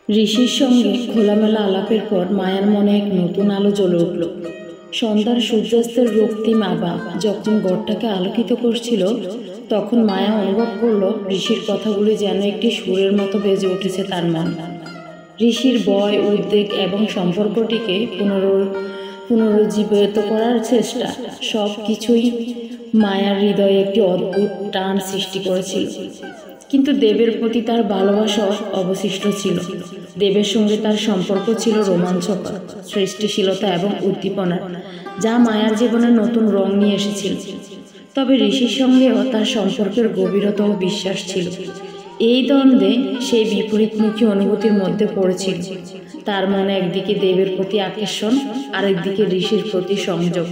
ঋষির সঙ্গে খোলামেলা আলাপের পর মায়ার মনে এক নতুন আলো জ্বলে উঠল। সন্ধ্যার সূর্যাস্তের রক্তিম আভা যখন ঘরটাকে আলোকিত করছিল, তখন মায়া অনুভব করল ঋষির কথাগুলি যেন একটি সুরের মতো বেজে উঠেছে তার মন। ঋষির ভয়, উদ্বেগ এবং সম্পর্কটিকে পুনরুজ্জীবিত করার চেষ্টা, সব কিছুই মায়ার হৃদয়ে একটি অদ্ভুত টান সৃষ্টি করেছিল। কিন্তু দেবের প্রতি তার ভালোবাসা অবশিষ্ট ছিল। দেবের সঙ্গে তার সম্পর্ক ছিল রোমাঞ্চকর, সৃষ্টিশীলতা এবং উদ্দীপনা, যা মায়ার জীবনে নতুন রং নিয়ে এসেছিল। তবে ঋষির সঙ্গেও তার সম্পর্কের গভীরতা ও বিশ্বাস ছিল। এই দ্বন্দ্বে সেই বিপরীতমুখী অনুভূতির মধ্যে পড়েছিল। তার মনে একদিকে দেবের প্রতি আকর্ষণ, আরেকদিকে ঋষির প্রতি সংযোগ।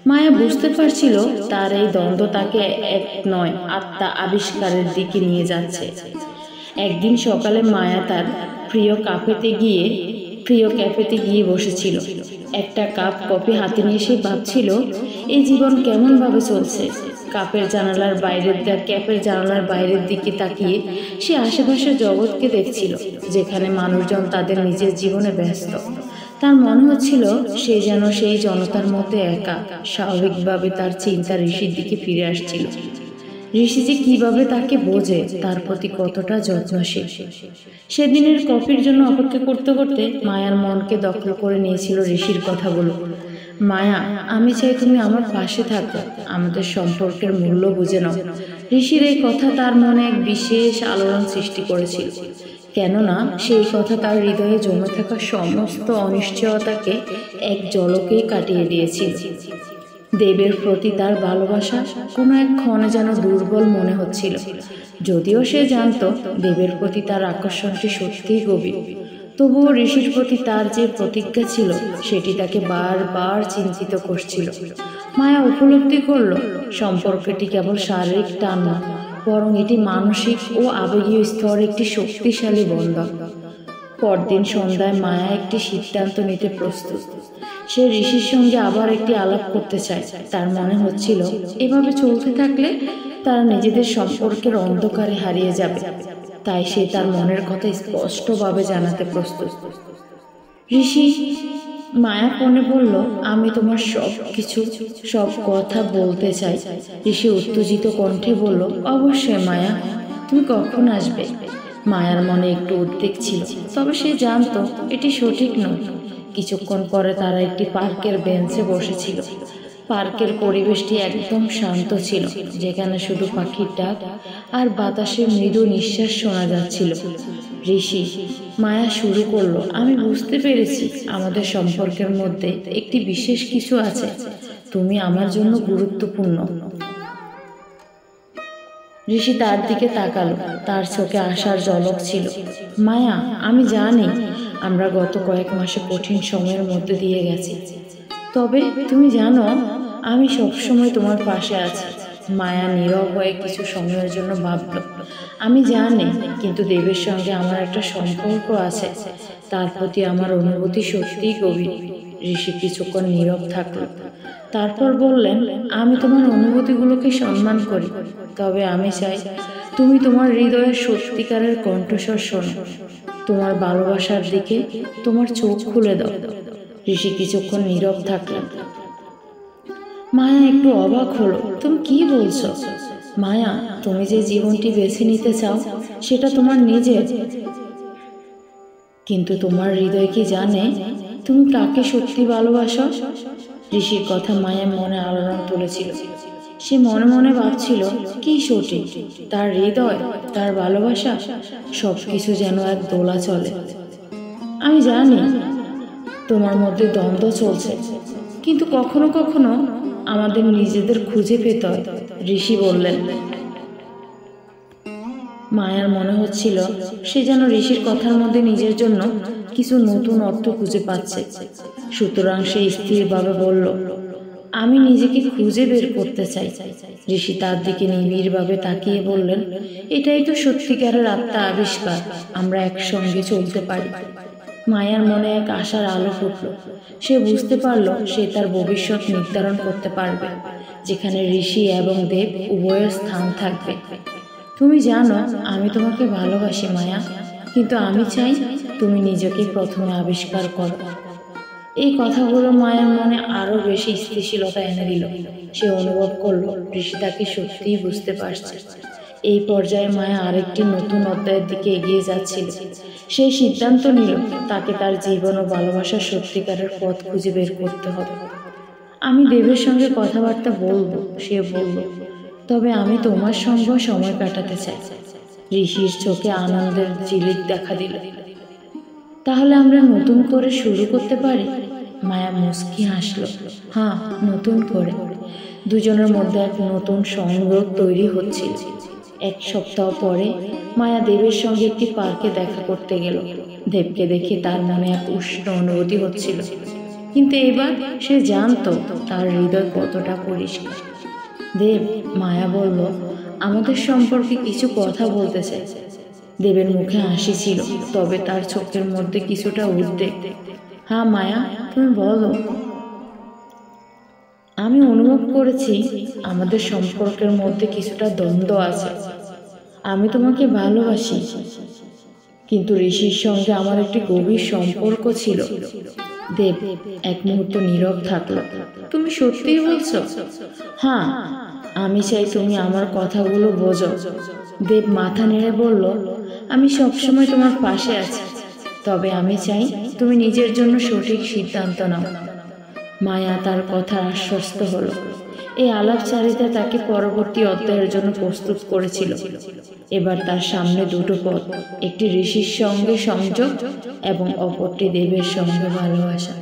মায়া বুঝতে পারছিল তার এই দ্বন্দ্ব তাকে এক নয় আত্মা আবিষ্কারের দিকে নিয়ে যাচ্ছে। একদিন সকালে মায়া তার প্রিয় ক্যাফেতে গিয়ে বসেছিল। একটা কাপ কফি হাতে নিয়ে সে ভাবছিল, এই জীবন কেমন ভাবে চলছে। ক্যাফের জানালার বাইরের দিকে তাকিয়ে সে আশেপাশের জগৎকে দেখছিল, যেখানে মানুষজন তাদের নিজের জীবনে ব্যস্ত। তার মনে হচ্ছিল সে যেন সেই জনতার মধ্যে একা। স্বাভাবিকভাবে তার চিন্তা ঋষির দিকে ফিরে আসছিল। ঋষি যে কিভাবে তাকে বোঝে, তার প্রতি কতটা যত্নশীল। সেদিনের কফির জন্য অপেক্ষা করতে করতে মায়ার মনকে দখল করে নিয়েছিল ঋষির কথাগুলো। মায়া, আমি চাই তুমি আমার পাশে থাকো, আমাদের সম্পর্কের মূল্য বুঝে নাও। ঋষির এই কথা তার মনে এক বিশেষ আলোড়ন সৃষ্টি করেছিল, কেননা সেই কথা তার হৃদয়ে জমে থাকা সমস্ত অনিশ্চয়তাকে এক ঝলকেই কাটিয়ে দিয়েছিল। দেবের প্রতি তার ভালোবাসা কোনো এক ক্ষণে যেন দুর্বল মনে হচ্ছিল। যদিও সে জানত দেবের প্রতি তার আকর্ষণটি সত্যিই গভীর, তবুও ঋষির প্রতি তার যে প্রতিজ্ঞা ছিল সেটি তাকে বারবার চিন্তিত করছিল। মায়া উপলব্ধি করল সম্পর্কটি কেবল শারীরিক টান নয়, বরং এটি মানসিক ও আবেগীয় স্তরে একটি শক্তিশালী বন্ধন। পরদিন সন্ধ্যায় মায়া একটি সিদ্ধান্ত নিতে প্রস্তুত। সে ঋষির সঙ্গে আবার একটি আলাপ করতে চায়। তার মনে হচ্ছিল এভাবে চলতে থাকলে তারা নিজেদের সম্পর্কের অন্ধকারে হারিয়ে যাবে। তাই সে তার মনের কথা স্পষ্টভাবে জানাতে প্রস্তুত। ঋষি, মায়া ফোনে বলল, আমি তোমার সব কথা বলতে চাই। ঋষি উত্তেজিত কণ্ঠে বলল, অবশ্যই মায়া, তুমি কখন আসবে? মায়ার মনে একটু উদ্বেগ ছিল, তবে সে জানত এটি সঠিক নয়। কিছুক্ষণ পরে তারা একটি পার্কের বেঞ্চে বসেছিল। পার্কের পরিবেশটি একদম শান্ত ছিল, যেখানে শুধু পাখির ডাক আর বাতাসে মৃদু নিঃশ্বাস শোনা যাচ্ছিল। ঋষি, মায়া শুরু করলো, আমি বুঝতে পেরেছি আমাদের সম্পর্কের মধ্যে একটি বিশেষ কিছু আছে। তুমি আমার জন্য গুরুত্বপূর্ণ। ঋষি তার দিকে তাকালো, তার চোখে আশার ঝলক ছিল। মায়া, আমি জানি আমরা গত কয়েক মাসে কঠিন সময়ের মধ্যে দিয়ে গেছি, তবে তুমি জানো আমি সবসময় তোমার পাশে আছি। মায়া নীরব হয়ে কিছু সময়ের জন্য ভাবল। আমি জানি, কিন্তু দেবের সঙ্গে আমার একটা সম্পর্ক আছে, তার প্রতি আমার অনুভূতি সত্যিই গভীর। ঋষি কিছুক্ষণ নীরব থাকল, তারপর বললেন, আমি তোমার অনুভূতিগুলোকে সম্মান করি, তবে আমি চাই তুমি তোমার হৃদয়ের সত্যিকারের কণ্ঠস্বর শোনো। তোমার ভালোবাসার দিকে তোমার চোখ খুলে দাও। ঋষি কিছুক্ষণ নীরব থাকলেন। মায়া একটু অবাক হলো, তুমি কি বলছো? মায়া, তুমি যে জীবনটি বেছে নিতে চাও সেটা তোমার নিজের, কিন্তু তোমার হৃদয় কি জানে তুমি কাকে সত্যি ভালোবাসো? ঋষির কথা মায়ের মনে আলোড়ন তুলেছিল। সে মনে মনে ভাবছিল, কি সঠিক, তার হৃদয়, তার ভালোবাসা, সবকিছু যেন এক দোলা চলে। আমি জানি তোমার মধ্যে দ্বন্দ্ব চলছে, কিন্তু কখনো কখনো আমাদের নিজেদের খুঁজে পেতে হয়, ঋষি বললেন। মায়ার মনে হচ্ছিল সে যেন ঋষির কথার মধ্যে নিজের জন্য কিছু নতুন অর্থ খুঁজে পাচ্ছে। সুতরাং সে স্থিরভাবে বলল, আমি নিজেকে খুঁজে বের করতে চাই। ঋষি তার দিকে নিবিড়ভাবে তাকিয়ে বললেন, এটাই তো সত্যিকারের আত্মা আবিষ্কার, আমরা একসঙ্গে চলতে পারি। মায়ার মনে এক আশার আলো ফুটল। সে বুঝতে পারল সে তার ভবিষ্যৎ নির্ধারণ করতে পারবে, যেখানে ঋষি এবং দেব উভয়ের স্থান থাকবে। তুমি জানো আমি তোমাকে ভালোবাসি মায়া, কিন্তু আমি চাই তুমি নিজেকে প্রথমে আবিষ্কার করো। এই কথাগুলো মায়ের মনে আরো বেশি স্থিতিশীলতা এনে দিল। সে অনুভব করলো ঋষি তাকে সত্যিই বুঝতে পারছে। এই পর্যায়ে মায়া আরেকটি নতুন অধ্যায়ের দিকে এগিয়ে যাচ্ছিল। সেই সিদ্ধান্ত নিল তাকে তার জীবন ও ভালোবাসার সত্যিকারের পথ খুঁজে বের করতে হবে। আমি দেবের সঙ্গে কথাবার্তা বলবো, সে বলল, তবে আমি তোমার সঙ্গে সময় কাটাতে চাই। ঋষির চোখে আনন্দের ঝিলিক দেখা দিল। তাহলে আমরা নতুন করে শুরু করতে পারি? মায়া মুচকি হাসল। হ্যাঁ, নতুন করে। দুজনের মধ্যে এক নতুন সংযোগ তৈরি হচ্ছিল। এক সপ্তাহ পরে মায়া দেবের সঙ্গে একটি পার্কে দেখা করতে গেল। দেবকে দেখে তার মনে এক উষ্ণ অনুভূতি হচ্ছিল, কিন্তু এবার সে জানতো তার হৃদয় কতটা পরিষ্কার। দেব, মায়া বলল, আমাদের সম্পর্কে কিছু কথা বলতে চাই। দেবের মুখে হাসি ছিল, তবে তার চোখের মধ্যে কিছুটা উদ্বেগ। হ্যাঁ মায়া, তুমি বলো। আমি অনুভব করেছি আমাদের সম্পর্কের মধ্যে কিছুটা দ্বন্দ্ব আছে। আমি তোমাকে ভালোবাসি, কিন্তু ঋষির সঙ্গে আমার একটি গভীর সম্পর্ক ছিল। দেব এক মুহূর্ত নীরব থাকলো। তুমি সত্যিই বলছো? হ্যাঁ, আমি চাই তুমি আমার কথাগুলো বোঝো। দেব মাথা নেড়ে বলল, আমি সবসময় তোমার পাশে আছি, তবে আমি চাই তুমি নিজের জন্য সঠিক সিদ্ধান্ত নাও। মায়া তার কথা আশ্বস্ত হলো। এই আলাপচারিতা তাকে পরবর্তী অধ্যায়ের জন্য প্রস্তুত করেছিল। এবার তার সামনে দুটো পথ, একটি ঋষির সঙ্গে সংযোগ এবং অপরটি দেবের সঙ্গে ভালোবাসা।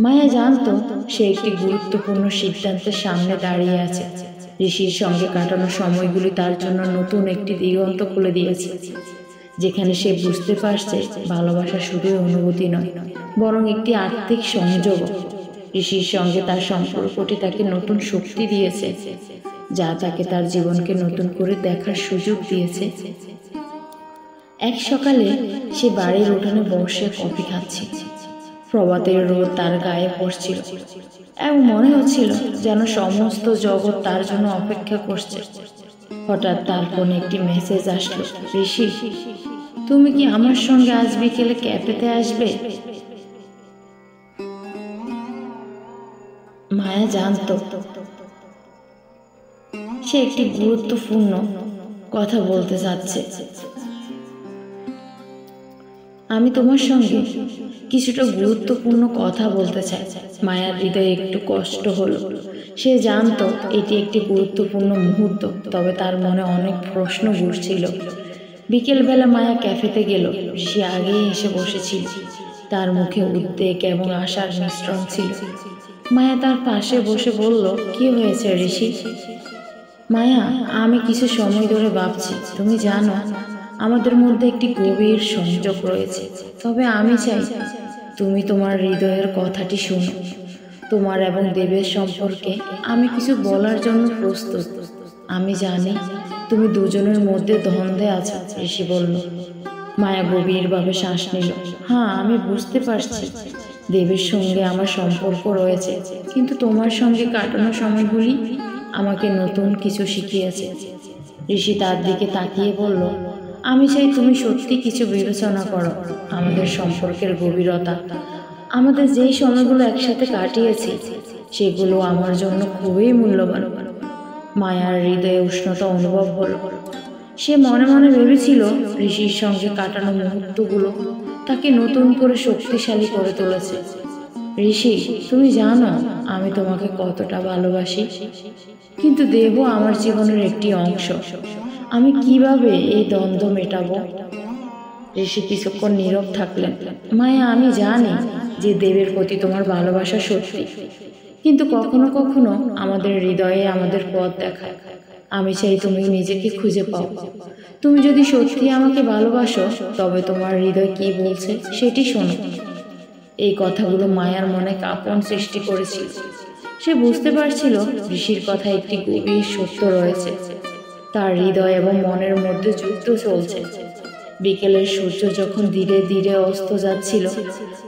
মায়া জানতো সে একটি গুরুত্বপূর্ণ সিদ্ধান্তের সামনে দাঁড়িয়ে আছে। ঋষির সঙ্গে কাটানো সময়গুলি তার জন্য নতুন একটি দিগন্ত খুলে দিয়েছে, যেখানে সে বুঝতে পারছে ভালোবাসা শুধুই অনুভূতি নয়, বরং একটি আত্মিক সংযোগ। ঋষির সঙ্গে তার সম্পর্কটি তাকে নতুন শক্তি দিয়েছে, যা তাকে তার জীবনকে নতুন করে দেখার সুযোগ দিয়েছে। এক সকালে সে বাড়ির উঠানে বসে কফি খাচ্ছে। প্রভাতের রোদ তার গায়ে পড়ছিল এবং মনে হচ্ছিল যেন সমস্ত জগৎ তার জন্য অপেক্ষা করছে। হঠাৎ তার ফোনে একটি মেসেজ আসলো, ঋষি, তুমি কি আমার সঙ্গে আজ বিকেলে ক্যাফেতে আসবে? মায়া জানতো সে একটি গুরুত্বপূর্ণ কথা বলতে যাচ্ছে। আমি তোমার সঙ্গে কিছুটা গুরুত্বপূর্ণ কথা বলতে চাই। মায়ার হৃদয়ে একটু কষ্ট হলো। সে জানতো এটি একটি গুরুত্বপূর্ণ মুহূর্ত, তবে তার মনে অনেক প্রশ্ন ঘুরছিল। বিকেলবেলা মায়া ক্যাফেতে গেল। ঋষি আগেই এসে বসেছিল। তার মুখে উদ্বেগ এবং আশার মিশ্রণ ছিল। মায়া তার পাশে বসে বলল, কি হয়েছে ঋষি? মায়া, আমি কিছু সময় ধরে ভাবছি। তুমি জানো আমাদের মধ্যে একটি গভীর সংযোগ রয়েছে, তবে আমি চাই তুমি তোমার হৃদয়ের কথাটি শোনো। তোমার এবং দেবের সম্পর্কে আমি কিছু বলার জন্য প্রস্তুত। আমি জানি তুমি দুজনের মধ্যে দ্বন্দ্বে আছো, ঋষি বলল। মায়া গভীরভাবে শ্বাস নিল। হ্যাঁ, আমি বুঝতে পারছি দেবের সঙ্গে আমার সম্পর্ক রয়েছে, কিন্তু তোমার সঙ্গে কাটানো সময়গুলি আমাকে নতুন কিছু শিখিয়েছে। ঋষি তার দিকে তাকিয়ে বলল, আমি চাই তুমি সত্যি কিছু বিবেচনা করো। আমাদের সম্পর্কের গভীরতা, আমাদের যেই সময়গুলো একসাথে কাটিয়েছি, সেগুলো আমার জন্য খুবই মূল্যবান। মায়ার হৃদয়ে উষ্ণতা অনুভব হলো। সে মনে মনে ভেবেছিল ঋষির সঙ্গে কাটানো মুহূর্তগুলো তাকে নতুন করে শক্তিশালী করে তুলেছে। ঋষি, তুমি জানো আমি তোমাকে কতটা ভালোবাসি, কিন্তু দেবও আমার জীবনের একটি অংশ। আমি কিভাবে এই দ্বন্দ্ব মেটাবো? ঋষি কিছুক্ষণ নীরব থাকলেন। মায়া, আমি জানি যে দেবের প্রতি তোমার ভালোবাসা সত্যি, কিন্তু কখনো কখনো আমাদের হৃদয়ে আমাদের পথ দেখায়। আমি চাই তুমি নিজেকে খুঁজে পাও। তুমি যদি সত্যি আমাকে ভালোবাসো, তবে তোমার হৃদয় কি বলছে সেটি শোনো। এই কথাগুলো মায়ার মনে কাঁপন সৃষ্টি করেছিল। সে বুঝতে পারছিল ঋষির কথা একটি গভীর সত্য রয়েছে। তার হৃদয় এবং মনের মধ্যে যুদ্ধ চলছে। বিকেলের সূর্য যখন ধীরে ধীরে অস্ত যাচ্ছিল,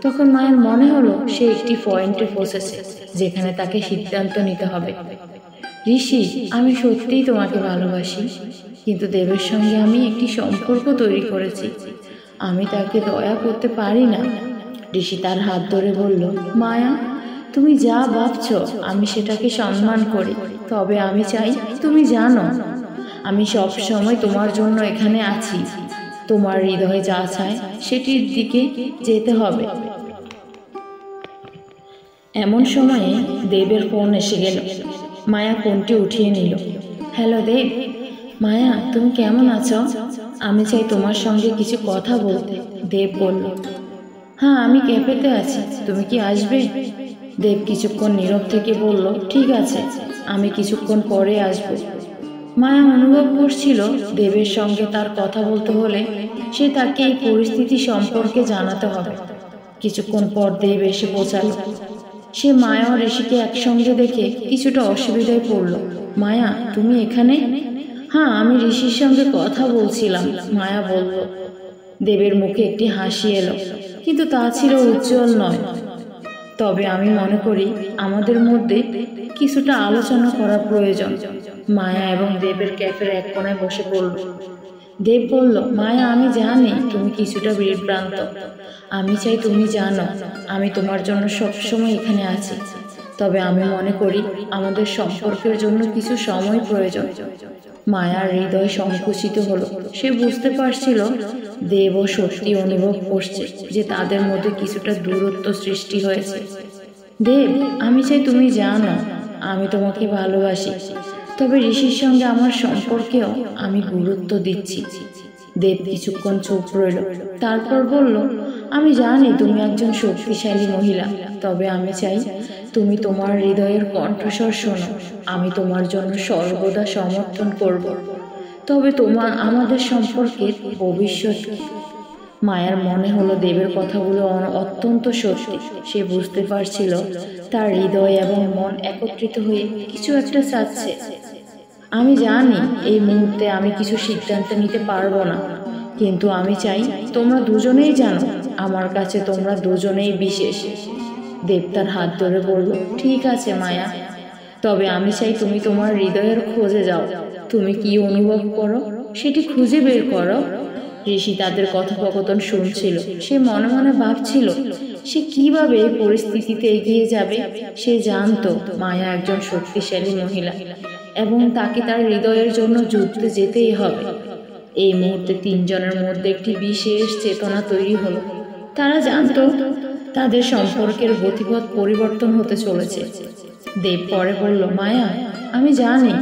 তখন মায়ের মনে হলো সে একটি পয়েন্টে পৌঁছেছে, যেখানে তাকে সিদ্ধান্ত নিতে হবে। ঋষি, আমি সত্যিই তোমাকে ভালোবাসি, কিন্তু দেবের সঙ্গে আমি একটি সম্পর্ক তৈরি করেছি। আমি তাকে দয়া করতে পারি না। ঋষি তার হাত ধরে বলল, মায়া, তুমি যা ভাবছ আমি সেটাকে সম্মান করি, তবে আমি চাই তুমি জানো আমি সব সময় তোমার জন্য এখানে আছি। তোমার হৃদয়ে যা চায় সেটির দিকে যেতে হবে। এমন সময়ে দেবের ফোন এসে গেল। মায়া ফোনটি উঠিয়ে নিল। হ্যালো দেব। মায়া, তুমি কেমন আছো? আমি চাই তোমার সঙ্গে কিছু কথা বলতে। দেব বলল, হ্যাঁ, আমি ক্যাফেতে আছি, তুমি কি আসবে? দেব কিছুক্ষণ নীরব থেকে বলল, ঠিক আছে, আমি কিছুক্ষণ পরে আসব। মায়া অনুভব করছিল দেবের সঙ্গে তার কথা বলতে হলে সে তাকে এই পরিস্থিতি সম্পর্কে জানাতে হবে। কিছুক্ষণ পর দেব এসে পৌঁছালো। সে মায়া ও ঋষিকে একসঙ্গে দেখে কিছুটা অসুবিধায় পড়ল। মায়া, তুমি এখানে? হ্যাঁ, আমি ঋষির সঙ্গে কথা বলছিলাম, মায়া বলল। দেবের মুখে একটি হাসি এলো, কিন্তু তা ছিল উজ্জ্বল নয়। তবে আমি মনে করি আমাদের মধ্যে কিছুটা আলোচনা করা প্রয়োজন। মায়া এবং দেবের ক্যাফের এক কোণায় বসে পড়ল। দেব বলল, মায়া, আমি জানি তুমি কিছুটা বিভ্রান্ত। আমি চাই তুমি জানো আমি তোমার জন্য সবসময় এখানে আছি। তবে আমি মনে করি আমাদের সম্পর্কের জন্য কিছু সময় প্রয়োজন। মায়ার হৃদয় সংকুচিত হলো। সে বুঝতে পারছিল দেব সত্যি অনুভব করছে যে তাদের মধ্যে কিছুটা দূরত্ব সৃষ্টি হয়েছে। দেব, আমি চাই তুমি জানো আমি তোমাকে ভালোবাসি, তবে ঋষির সঙ্গে আমার সম্পর্কেও আমি গুরুত্ব দিচ্ছি। দেব কিছুক্ষণ চুপ রইল, তারপর বলল, আমি জানি তুমি একজন শক্তিশালী মহিলা, তবে আমি চাই তুমি তোমার হৃদয়ের কণ্ঠস্বর শোনো। আমি তোমার জন্য সর্বদা সমর্থন করব, তবে আমাদের সম্পর্কের ভবিষ্যৎ কি? মায়ার মনে হলো দেবের কথাগুলো অত্যন্ত সত্যি। সে বুঝতে পারছিল তার হৃদয় এবং মন একত্রিত হয়ে কিছু একটা চাচ্ছে। আমি জানি এই মুহূর্তে আমি কিছু সিদ্ধান্ত নিতে পারবো না, কিন্তু আমি চাই তোমরা দুজনেই জানো আমার কাছে তোমরা দুজনেই বিশেষ। দেব তার হাত ধরে বলল, ঠিক আছে মায়া, তবে আমি চাই তুমি তোমার হৃদয়ের খোঁজে যাও। তুমি কি অনুভব করো সেটি খুঁজে বের করো। ঋষি তাদের কথোপকথন শুনছিল। সে মনে মনে ভাবছিল সে কিভাবে এই পরিস্থিতিতে এগিয়ে যাবে। সে জানতো মায়া একজন শক্তিশালী মহিলা এবং তাকে তার হৃদয়ের জন্য যুদ্ধে যেতেই হবে। এই মুহূর্তে তিনজনের মধ্যে একটি বিশেষ চেতনা তৈরি হলো। তারা জানতো তাদের সম্পর্কের গতিপথ পরিবর্তন হতে চলেছে। দেব পরে বলল, মায়া, আমি জানি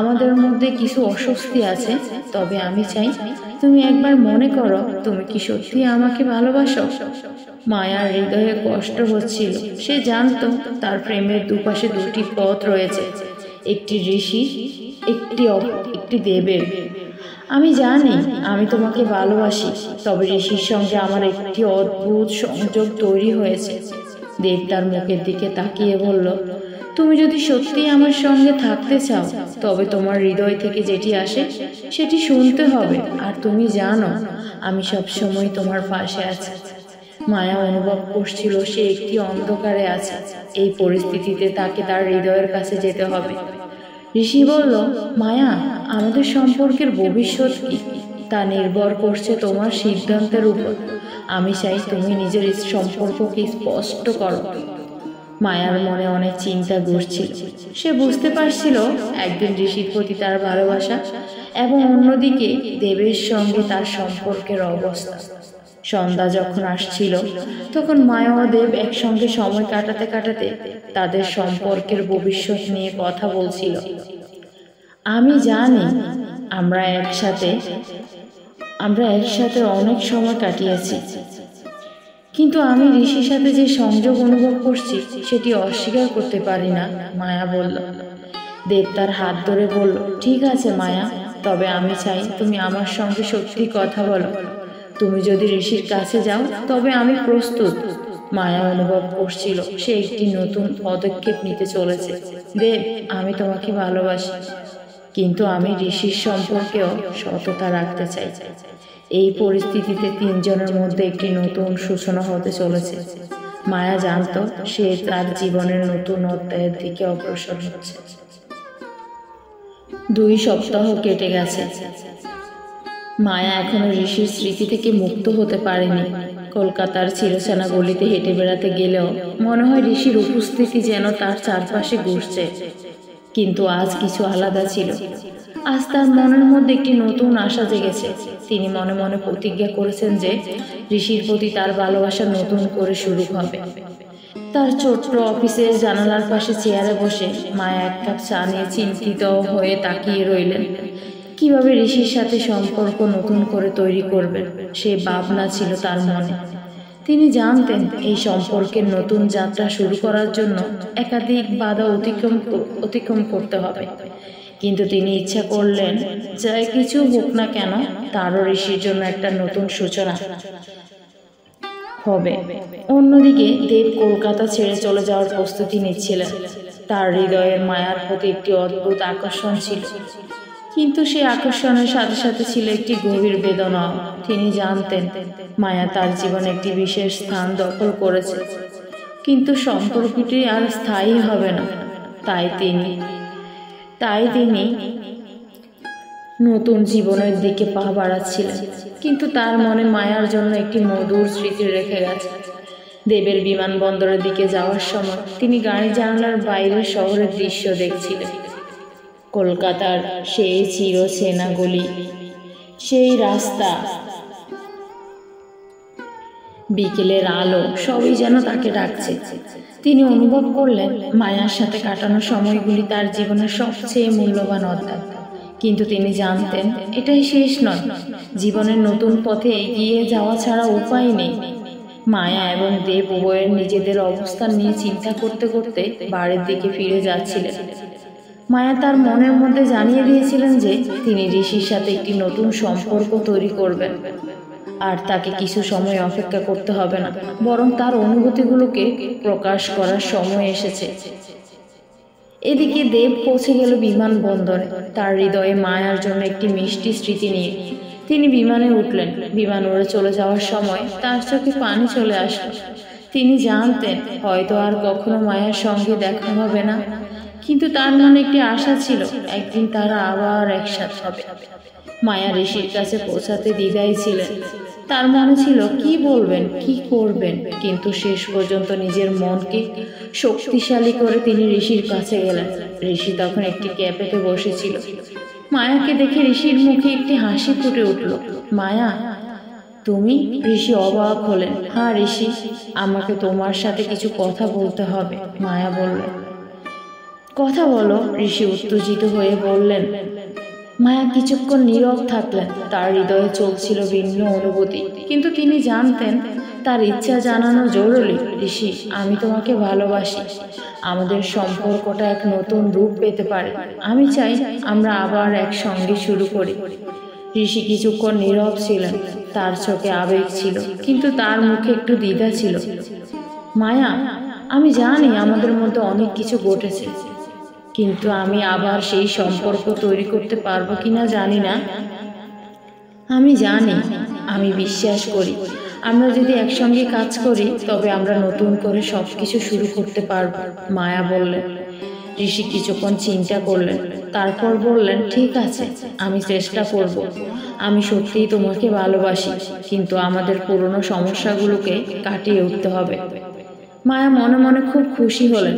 আমাদের মধ্যে কিছু অস্বস্তি আছে, তবে আমি চাই তুমি একবার মনে করো তুমি কি সত্যি আমাকে ভালোবাসো। মায়ার হৃদয়ে কষ্ট হচ্ছিল। সে জানতো তার প্রেমের দুপাশে দুটি পথ রয়েছে, একটি ঋষি, একটি দেবের। আমি জানি আমি তোমাকে ভালোবাসি, তবে ঋষির সঙ্গে আমার একটি অদ্ভুত সংযোগ তৈরি হয়েছে। দেব তার মুখের দিকে তাকিয়ে বলল, তুমি যদি সত্যিই আমার সঙ্গে থাকতে চাও তবে তোমার হৃদয় থেকে যেটি আসে সেটি শুনতে হবে, আর তুমি জানো আমি সবসময় তোমার পাশে আছি। মায়া অনুভব করছিল সে একটি অন্ধকারে আছে। এই পরিস্থিতিতে তাকে তার হৃদয়ের কাছে যেতে হবে। ঋষি বলল, মায়া, আমাদের সম্পর্কের ভবিষ্যৎ কি তা নির্ভর করছে তোমার সিদ্ধান্তের উপর। আমি চাই তুমি নিজের সম্পর্ককে স্পষ্ট করো। মায়ার মনে অনেক চিন্তা ঘুরছিল। সে বুঝতে পারছিল একদিন ঋষির প্রতি তার ভালোবাসা এবং অন্যদিকে দেবের সঙ্গে তার সম্পর্কের অবস্থা। সন্ধ্যা যখন আসছিল তখন মায়া ও দেব একসঙ্গে সময় কাটাতে কাটাতে তাদের সম্পর্কের ভবিষ্যৎ নিয়ে কথা বলছিল। আমি জানি আমরা একসাথে অনেক সময় কাটিয়েছি, কিন্তু আমি ঋষির সাথে যে সংযোগ অনুভব করছি সেটি অস্বীকার করতে পারি না, মায়া বলল। দেব তার হাত ধরে বলল, ঠিক আছে মায়া, তবে আমি চাই তুমি আমার সঙ্গে সত্যি কথা বলো। তুমি যদি ঋষির কাছে যাও তবে আমি প্রস্তুত। মায়া অনুভব করছিল সে একটি নতুন পদক্ষেপ নিতে চলেছে। দেব, আমি তোমাকে ভালোবাসি, কিন্তু আমি ঋষির সম্পর্কেও সততা রাখতে চাই। এই পরিস্থিতিতে তিনজনের মধ্যে একটি নতুন সূচনা হতে চলেছে। মায়া জানত সে তার জীবনের নতুন অধ্যায়ের দিকে অগ্রসর হচ্ছে। 2 সপ্তাহ কেটে গেছে। মায়া এখনো ঋষির স্মৃতি থেকে মুক্ত হতে পারেনি। কলকাতার চিরচেনা গলিতে হেঁটে বেড়াতে গেলেও মনে হয় ঋষির উপস্থিতি যেন তার চারপাশে ঘুরছে। কিন্তু আজ কিছু আলাদা ছিল। আজ তার মনের মধ্যে একটি নতুন আশা জেগেছে। তিনি মনে মনে প্রতিজ্ঞা করেছেন যে ঋষির প্রতি তার ভালোবাসা নতুন করে শুরু হবে। তার ছোট্ট অফিসের জানালার পাশে চেয়ারে বসে মায়া এক কাপ চা নিয়ে চিন্তিত হয়ে তাকিয়ে রইলেন। কিভাবে ঋষির সাথে সম্পর্ক নতুন করে তৈরি করবেন সে ভাবনা ছিল তার মনে। তিনি জানতেন এই সম্পর্কের নতুন যাত্রা শুরু করার জন্য একাধিক বাধা অতিক্রম করতে হবে। কিন্তু তিনি ইচ্ছা করলেন যাই কিছু হোক না কেন তারও ঋষির জন্য একটা নতুন সূচনা হবে। অন্যদিকে দেব কলকাতা ছেড়ে চলে যাওয়ার প্রস্তুতি নিচ্ছিলেন। তার হৃদয়ের মায়ার প্রতি একটি অদ্ভুত আকর্ষণ ছিল, কিন্তু সেই আকর্ষণের সাথে সাথে ছিল একটি গভীর বেদনা। তিনি জানতেন মায়া তার জীবনে একটি বিশেষ স্থান দখল করেছে, কিন্তু সম্পর্কটি আর স্থায়ী হবে না। তাই তিনি নতুন জীবনের দিকে পা বাড়াচ্ছিলেন, কিন্তু তার মনে মায়ার জন্য একটি মধুর স্মৃতি রেখে গেছে। দেবের বিমানবন্দরের দিকে যাওয়ার সময় তিনি গাড়ি জানালার বাইরের শহরের দৃশ্য দেখছিলেন। কলকাতার সেই চিরচেনা গলি, সেই রাস্তা, বিকেলের আলো সবই যেন তাকে ডাকছে। তিনি অনুভব করলেন মায়ার সাথে কাটানো সময়গুলি তার জীবনের সবচেয়ে মূল্যবান অধ্যায়। কিন্তু তিনি জানতেন এটাই শেষ নয়, জীবনের নতুন পথে এগিয়ে যাওয়া ছাড়া উপায় নেই। মায়া এবং দেব উভয়ের নিজেদের অবস্থান নিয়ে চিন্তা করতে করতে বাড়ির দিকে ফিরে যাচ্ছিলেন। মায়া তার মনের মধ্যে জানিয়ে দিয়েছিলেন যে তিনি ঋষির সাথে একটি নতুন সম্পর্ক তৈরি করবেন, আর তাকে কিছু সময় অপেক্ষা করতে হবে না, বরং তার অনুভূতিগুলোকে প্রকাশ করার সময় এসেছে। এদিকে দেব পৌঁছে গেল বিমানবন্দরে, তার হৃদয়ে মায়ার জন্য একটি মিষ্টি স্মৃতি নিয়ে। তিনি বিমানে উঠলেন। বিমান উড়ে চলে যাওয়ার সময় তার চোখে পানি চলে আসলো। তিনি জানতেন হয়তো আর কখনো মায়ার সঙ্গে দেখা হবে না, কিন্তু তার মনে একটি আশা ছিল একদিন তারা আবার একসাথে হবে। মায়া ঋষির কাছে পৌঁছাতে দ্বিধায় ছিলেন। তার মনে ছিল কি বলবেন, কি করবেন, কিন্তু শেষ পর্যন্ত নিজের মনকে শক্তিশালী করে তিনি ঋষির কাছে গেলেন। ঋষি তখন একটি ক্যাফেতে বসেছিল। মায়াকে দেখে ঋষির মুখে একটি হাসি ফুটে উঠল। মায়া, তুমি? ঋষি অবাক হলেন। হ্যাঁ ঋষি, আমাকে তোমার সাথে কিছু কথা বলতে হবে। মায়া বললেন। কথা বলো, ঋষি উত্তেজিত হয়ে বললেন। মায়া কিছুক্ষণ নীরব থাকলেন। তার হৃদয়ে চলছিল ভিন্ন অনুভূতি, কিন্তু তিনি জানতেন তার ইচ্ছা জানানো জরুরি। ঋষি, আমি তোমাকে ভালোবাসি। আমাদের সম্পর্কটা এক নতুন রূপ পেতে পারে। আমি চাই আমরা আবার একসঙ্গে শুরু করি। ঋষি কিছুক্ষণ নীরব ছিলেন। তার চোখে আবেগ ছিল, কিন্তু তার মুখে একটু দ্বিধা ছিল। মায়া, আমি জানি আমাদের মধ্যে অনেক কিছু ঘটেছে, কিন্তু আমি আবার সেই সম্পর্ক তৈরি করতে পারবো কিনা জানি না। আমি জানি, আমি বিশ্বাস করি আমরা যদি একসঙ্গে কাজ করি তবে আমরা নতুন করে সবকিছু শুরু করতে পারবো। মায়া বললেন। ঋষি কিছুক্ষণ চিন্তা করলেন, তারপর বললেন, ঠিক আছে, আমি চেষ্টা করব। আমি সত্যিই তোমাকে ভালোবাসি, কিন্তু আমাদের পুরনো সমস্যাগুলোকে কাটিয়ে উঠতে হবে। মায়া মনে মনে খুব খুশি হলেন।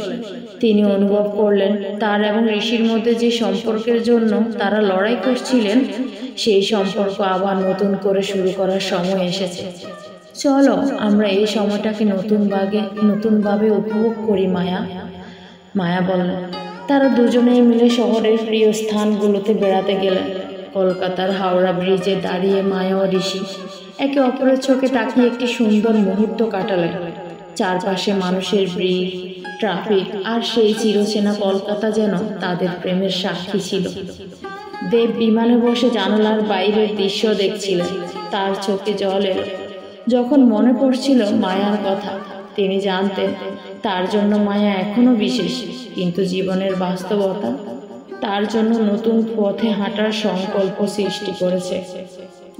তিনি অনুভব করলেন তার এবং ঋষির মধ্যে যে সম্পর্কের জন্য তারা লড়াই করছিলেন সেই সম্পর্ক আবার নতুন করে শুরু করার সময় এসেছে। চলো আমরা এই সময়টাকে নতুনভাবে উপভোগ করি মায়া। মায়া বললেন। তারা দুজনেই মিলে শহরের প্রিয় স্থানগুলোতে বেড়াতে গেলেন। কলকাতার হাওড়া ব্রিজে দাঁড়িয়ে মায়া ও ঋষি একে অপরের চোখে তাকিয়ে একটি সুন্দর মুহূর্ত কাটালেন। চারপাশে মানুষের ভিড়, ট্রাফিক আর সেই চিরচেনা কলকাতা যেন তাদের প্রেমের সাক্ষী ছিল। দেব বিমানে বসে জানালার বাইরের দৃশ্য দেখছিলেন। তার চোখে জল এলো যখন মনে পড়ছিল মায়ার কথা। তিনি জানতেন তার জন্য মায়া এখনো বিশেষ, কিন্তু জীবনের বাস্তবতা তার জন্য নতুন পথে হাঁটার সংকল্প সৃষ্টি করেছে।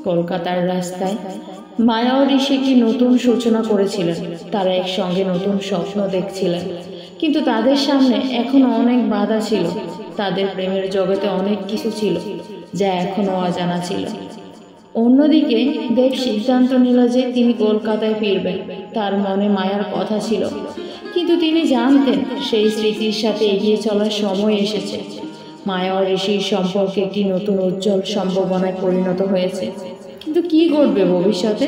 কলকাতার রাস্তায় মায়া ও ঋষি একটি নতুন সূচনা করেছিলেন। তারা একসঙ্গে নতুন স্বপ্ন দেখছিলেন, কিন্তু তাদের সামনে এখনো অনেক বাধা ছিল। তাদের প্রেমের জগতে অনেক কিছু ছিল যা এখনো অজানা ছিল। অন্যদিকে দেব সিদ্ধান্ত নিল যে তিনি কলকাতায় ফিরবেন। তার মনে মায়ার কথা ছিল, কিন্তু তিনি জানতেন সেই স্মৃতির সাথে এগিয়ে চলার সময় এসেছে। মায়া ও ঋষির সম্পর্কে একটি নতুন উজ্জ্বল সম্ভাবনায় পরিণত হয়েছে। কিন্তু কি ঘটবে ভবিষ্যতে?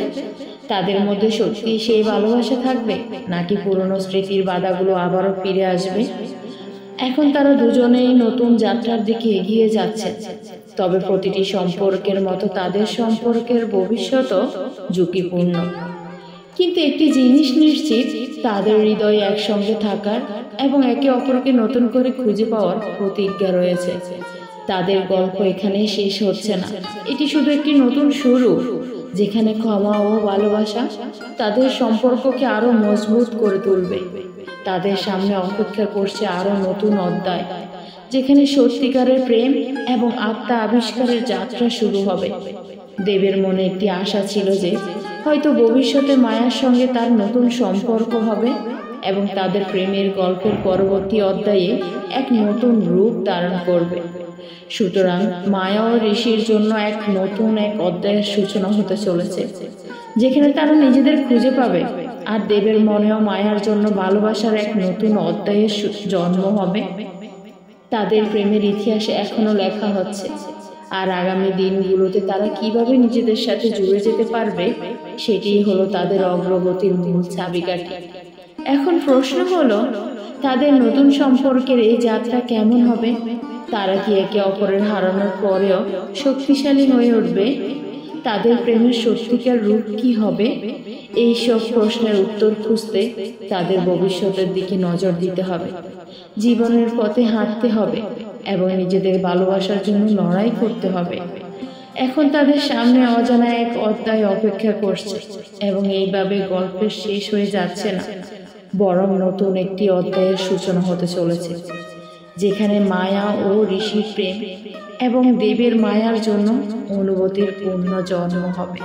তাদের মধ্যে সত্যি সেই ভালোবাসা থাকবে, নাকি পুরনো স্মৃতির বাধাগুলো আবারও ফিরে আসবে? এখন তারা দুজনেই নতুন যাত্রার দিকে এগিয়ে যাচ্ছে। তবে প্রতিটি সম্পর্কের মতো তাদের সম্পর্কের ভবিষ্যৎও ঝুঁকিপূর্ণ। কিন্তু একটি জিনিস নিশ্চিত, তাদের হৃদয়ে একসঙ্গে থাকার এবং একে অপরকে নতুন করে খুঁজে পাওয়ার প্রতিজ্ঞা রয়েছে। তাদের গল্প এখানেই শেষ হচ্ছে না, এটি শুধু একটি নতুন শুরু, যেখানে ক্ষমা ও ভালোবাসা তাদের সম্পর্ককে আরো মজবুত করে তুলবে। তাদের সামনে অপেক্ষা করছে আরো নতুন অধ্যায়, যেখানে সত্যিকারের প্রেম এবং আত্মা আবিষ্কারের যাত্রা শুরু হবে। দেবের মনে একটি আশা ছিল যে হয়তো ভবিষ্যতে মায়ার সঙ্গে তার নতুন সম্পর্ক হবে এবং তাদের প্রেমের গল্পের পরবর্তী অধ্যায়ে এক নতুন রূপ ধারণ করবে। সুতরাং মায়া ও ঋষির জন্য এক নতুন অধ্যায়ের সূচনা হতে চলেছে, যেখানে তারা নিজেদের খুঁজে পাবে, আর দেবের মনেও মায়ার জন্য ভালোবাসার এক নতুন অধ্যায়ের জন্ম হবে। তাদের প্রেমের ইতিহাস এখনো লেখা হচ্ছে, আর আগামী দিনগুলোতে তারা কিভাবে নিজেদের সাথে জুড়ে যেতে পারবে সেটিই হলো তাদের অগ্রগতির মূল চাবিকাঠি। এখন প্রশ্ন হলো, তাদের নতুন সম্পর্কের এই যাত্রা কেমন হবে? তারা কি একে অপরের হারানোর পরেও শক্তিশালী হয়ে উঠবে? তাদের প্রেমের সত্যিকার রূপ কি হবে? এই সব প্রশ্নের উত্তর খুঁজতে তাদের ভবিষ্যতের দিকে নজর দিতে হবে, জীবনের পথে হাঁটতে হবে এবং নিজেদের ভালোবাসার জন্য লড়াই করতে হবে। এখন তাদের সামনে অজানা এক অধ্যায় অপেক্ষা করছে, এবং এইভাবে গল্পের শেষ হয়ে যাচ্ছে না, বরং নতুন একটি অধ্যায়ের সূচনা হতে চলেছে, যেখানে মায়া ও ঋষির প্রেম এবং দেবের মায়ার জন্য অনুভূতির পূর্ণ জন্ম হবে।